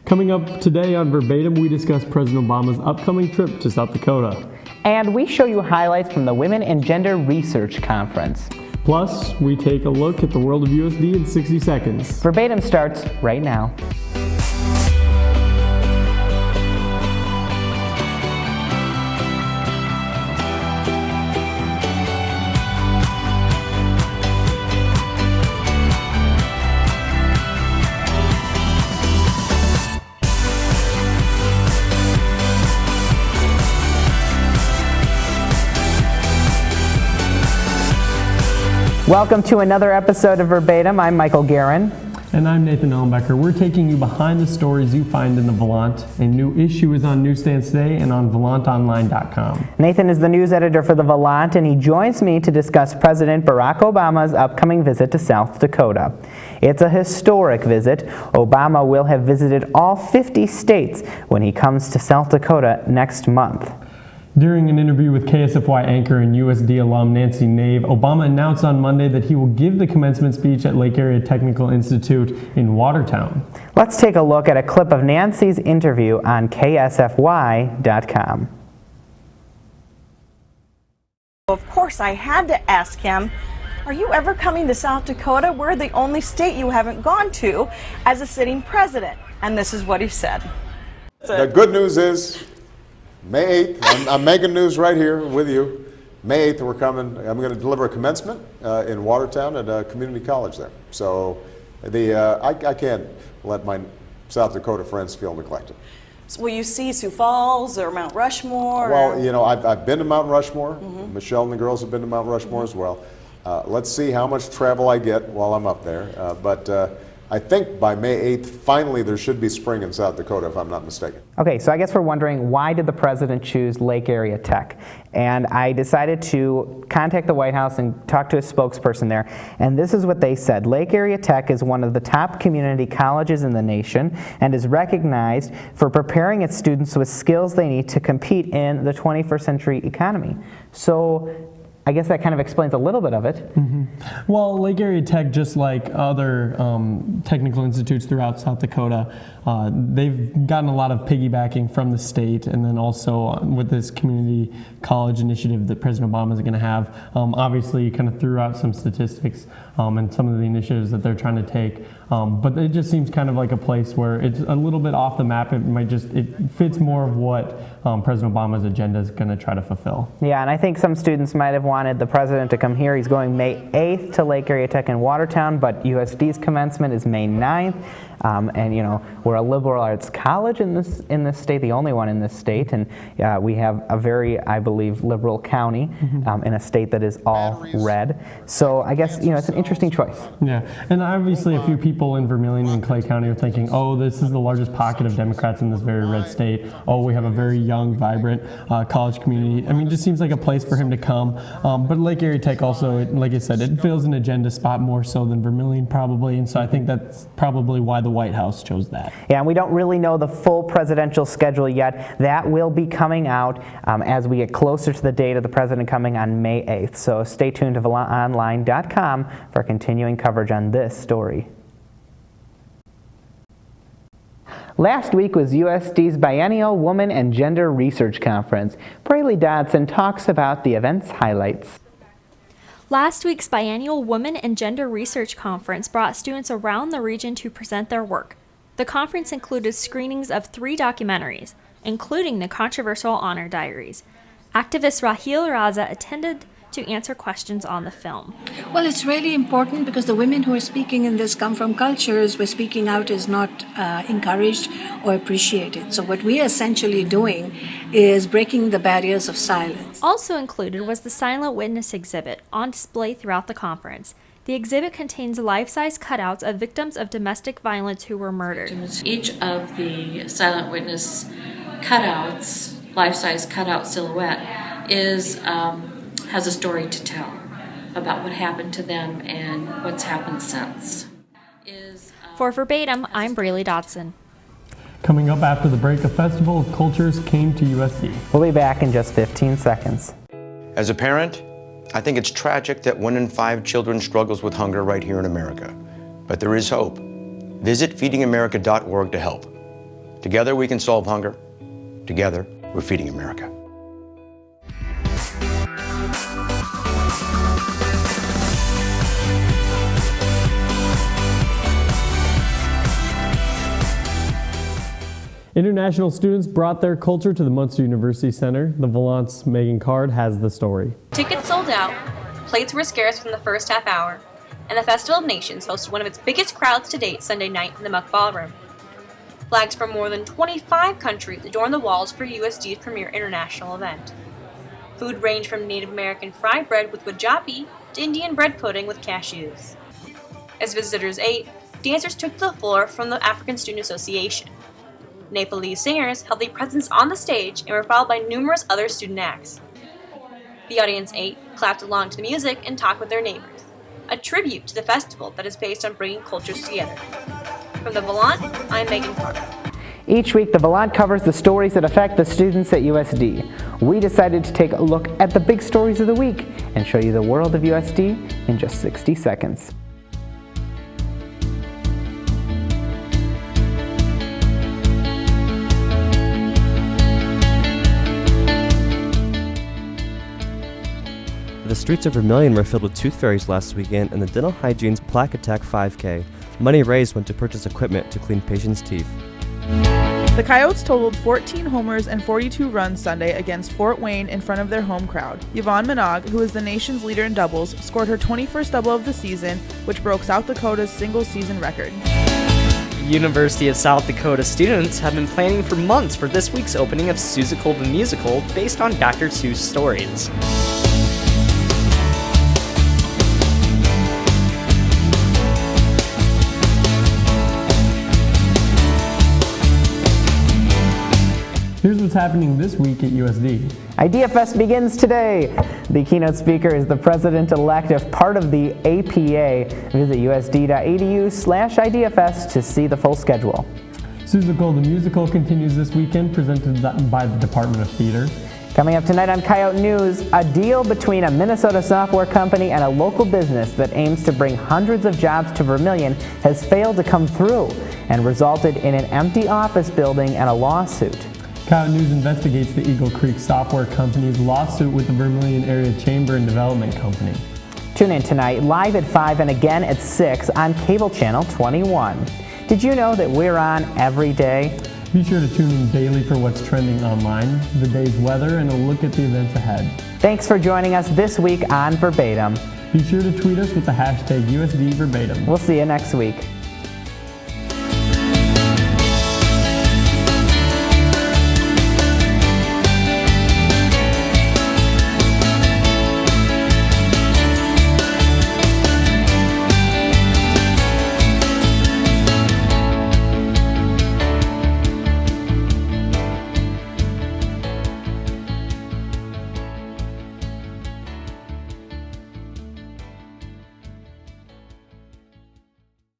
Coming up today on Verbatim, we discuss President Obama's upcoming trip to South Dakota. And we show you highlights from the Women and Gender Research Conference. Plus, we take a look at the World of USD in 60 seconds. Verbatim starts right now. Welcome to another episode of Verbatim. I'm Michael Geheren. And I'm Nathan Ellenbecker. We're taking you behind the stories you find in the Volant. A new issue is on newsstands today and on volantonline.com. Nathan is the news editor for the Volant, and he joins me to discuss President Barack Obama's upcoming visit to South Dakota. It's a historic visit. Obama will have visited all 50 states when he comes to South Dakota next month. During an interview with KSFY anchor and USD alum Nancy Nave, Obama announced on Monday that he will give the commencement speech at Lake Area Technical Institute in Watertown. Let's take a look at a clip of Nancy's interview on KSFY.com. Of course, I had to ask him, are you ever coming to South Dakota? We're the only state you haven't gone to as a sitting president. And this is what he said. The good news is, May 8th, I'm making news right here with you. May 8th, we're coming. I'm going to deliver a commencement in Watertown at a community college there. So I can't let my South Dakota friends feel neglected. So will you see Sioux Falls or Mount Rushmore? Well, you know, I've been to Mount Rushmore. Mm-hmm. Michelle and the girls have been to Mount Rushmore as well. Let's see how much travel I get while I'm up there. But I think by May 8th, finally there should be spring in South Dakota, if I'm not mistaken. Okay, so I guess we're wondering, why did the president choose Lake Area Tech? And I decided to contact the White House and talk to a spokesperson there. And this is what they said. Lake Area Tech is one of the top community colleges in the nation and is recognized for preparing its students with skills they need to compete in the 21st century economy. So I guess that kind of explains a little bit of it. Mm-hmm. Well, Lake Area Tech, just like other technical institutes throughout South Dakota, they've gotten a lot of piggybacking from the state, and then also with this community college initiative that President Obama is going to have. Obviously, you kind of threw out some statistics and some of the initiatives that they're trying to take, but it just seems kind of like a place where it's a little bit off the map. It fits more of what President Obama's agenda is going to try to fulfill. Yeah, and I think some students might have wanted the president to come here. He's going May 8th to Lake Area Tech in Watertown, but USD's commencement is May 9th. And you know, we're a liberal arts college in this state, the only one in this state, and we have a very, I believe, liberal county in a state that is all red. So I guess, you know, it's an interesting choice. Yeah, and obviously a few people in Vermilion and Clay County are thinking, oh, this is the largest pocket of Democrats in this very red state. Oh, we have a very young, vibrant college community. I mean, it just seems like a place for him to come. But Lake Area Tech also, like I said, it fills an agenda spot more so than Vermilion probably, and so I think that's probably why the White House chose that. Yeah, and we don't really know the full presidential schedule yet. That will be coming out as we get closer to the date of the president coming on May 8th. So stay tuned to volantonline.com for continuing coverage on this story. Last week was USD's Biennial Women and Gender Research Conference. Braley Dodson talks about the event's highlights. Last week's Biennial Women and Gender Research Conference brought students around the region to present their work. The conference included screenings of 3 documentaries, including the controversial Honor Diaries. Activist Raheel Raza attended to answer questions on the film. Well, it's really important because the women who are speaking in this come from cultures where speaking out is not encouraged or appreciated. So what we are essentially doing is breaking the barriers of silence. Also included was the Silent Witness exhibit on display throughout the conference. The exhibit contains life-size cutouts of victims of domestic violence who were murdered. Each of the Silent Witness cutouts, life-size cutout silhouette, has a story to tell about what happened to them and what's happened since. For Verbatim, I'm Braley Dodson. Coming up after the break, a festival of cultures came to USD. We'll be back in just 15 seconds. As a parent, I think it's tragic that 1 in 5 children struggles with hunger right here in America. But there is hope. Visit feedingamerica.org to help. Together we can solve hunger. Together we're feeding America. International students brought their culture to the Munster University Center. The Vallant's Megan Card has the story. Tickets sold out, plates were scarce from the first half hour, and the Festival of Nations hosted one of its biggest crowds to date Sunday night in the Muck Ballroom. Flags from more than 25 countries adorn the walls for USD's premier international event. Food ranged from Native American fried bread with wajapi to Indian bread pudding with cashews. As visitors ate, dancers took to the floor from the African Student Association. Nepalese singers held a presence on the stage and were followed by numerous other student acts. The audience ate, clapped along to the music, and talked with their neighbors, a tribute to the festival that is based on bringing cultures together. From the Vallant, I'm Megan Carter. Each week, the Vallant covers the stories that affect the students at USD. We decided to take a look at the big stories of the week and show you the world of USD in just 60 seconds. The streets of Vermilion were filled with tooth fairies last weekend and the Dental Hygiene's Plaque Attack 5K. Money raised went to purchase equipment to clean patients' teeth. The Coyotes totaled 14 homers and 42 runs Sunday against Fort Wayne in front of their home crowd. Yvonne Minogue, who is the nation's leader in doubles, scored her 21st double of the season, which broke South Dakota's single-season record. University of South Dakota students have been planning for months for this week's opening of Seussical the Musical based on Dr. Seuss stories. Here's what's happening this week at USD. IdeaFest begins today. The keynote speaker is the president-elect of part of the APA. Visit usd.edu/IdeaFest to see the full schedule. Seussical the Musical continues this weekend, presented by the Department of Theater. Coming up tonight on Coyote News, a deal between a Minnesota software company and a local business that aims to bring hundreds of jobs to Vermilion has failed to come through and resulted in an empty office building and a lawsuit. Coyote News investigates the Eagle Creek Software Company's lawsuit with the Vermilion Area Chamber and Development Company. Tune in tonight, live at 5 and again at 6 on Cable Channel 21. Did you know that we're on every day? Be sure to tune in daily for what's trending online, the day's weather, and a look at the events ahead. Thanks for joining us this week on Verbatim. Be sure to tweet us with the hashtag USD Verbatim. We'll see you next week.